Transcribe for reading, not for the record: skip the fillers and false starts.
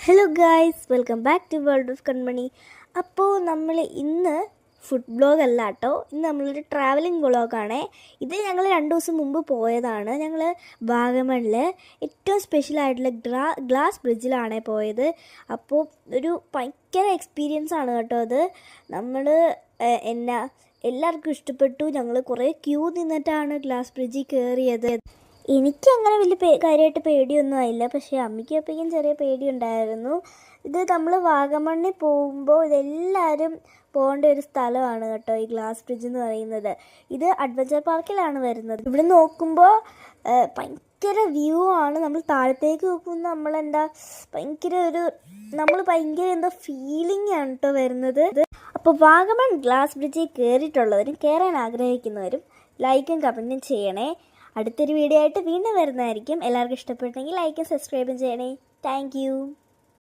Hello guys, welcome back to world of Kanmani. അപ്പോൾ നമ്മൾ ഇന്ന് ഫുഡ് ബ്ലോഗ് അല്ല കേട്ടോ, ഇന്ന് നമ്മളൊരു ട്രാവലിംഗ് വ്ളോഗാണേ. ഇത് ഞങ്ങൾ 2 ദിവസം മുമ്പ് പോയതാണ്. ഞങ്ങൾ വാഗമണിൽ ഏറ്റവും സ്പെഷ്യലായിട്ടുള്ള ഗ്ലാസ് ബ്രിഡ്ജിലാണ് പോയത്. അപ്പോൾ ഒരു ഭയങ്കര എക്സ്പീരിയൻസ് ആണ് കേട്ടോ അത്. നമ്മൾ എല്ലാവർക്കും ഇഷ്ടപ്പെട്ടു. ഞങ്ങൾ കുറേ ക്യൂ നിന്നിട്ടാണ് ഗ്ലാസ് ബ്രിഡ്ജിൽ കയറിയത്. എനിക്കങ്ങനെ വലിയ കാര്യമായിട്ട് പേടിയൊന്നും ആയില്ല, പക്ഷേ അമ്മയ്ക്കും അപ്പയ്ക്കും ചെറിയ പേടിയുണ്ടായിരുന്നു. ഇത് നമ്മൾ വാഗമണ്ണിൽ പോകുമ്പോൾ ഇതെല്ലാവരും പോകേണ്ട ഒരു സ്ഥലമാണ് കേട്ടോ ഈ ഗ്ലാസ് ബ്രിഡ്ജ് എന്ന് പറയുന്നത്. ഇത് അഡ്വഞ്ചർ പാർക്കിലാണ് വരുന്നത്. ഇവിടെ നോക്കുമ്പോൾ ഭയങ്കര വ്യൂ ആണ്. നമ്മൾ താഴത്തേക്ക് നോക്കുമ്പോൾ ഭയങ്കര എന്തോ ഫീലിംഗ് ആണ് കേട്ടോ വരുന്നത്. അപ്പോൾ വാഗമൺ ഗ്ലാസ് ബ്രിഡ്ജിൽ കയറിയിട്ടുള്ളവരും കയറാൻ ആഗ്രഹിക്കുന്നവരും ലൈക്കും കമൻറ്റും ചെയ്യണേ. അടുത്തൊരു വീഡിയോ ആയിട്ട് വീണ്ടും വരുന്നതായിരിക്കും. എല്ലാവർക്കും ഇഷ്ടപ്പെട്ടെങ്കിൽ ലൈക്കും സബ്സ്ക്രൈബും ചെയ്യണേ. താങ്ക്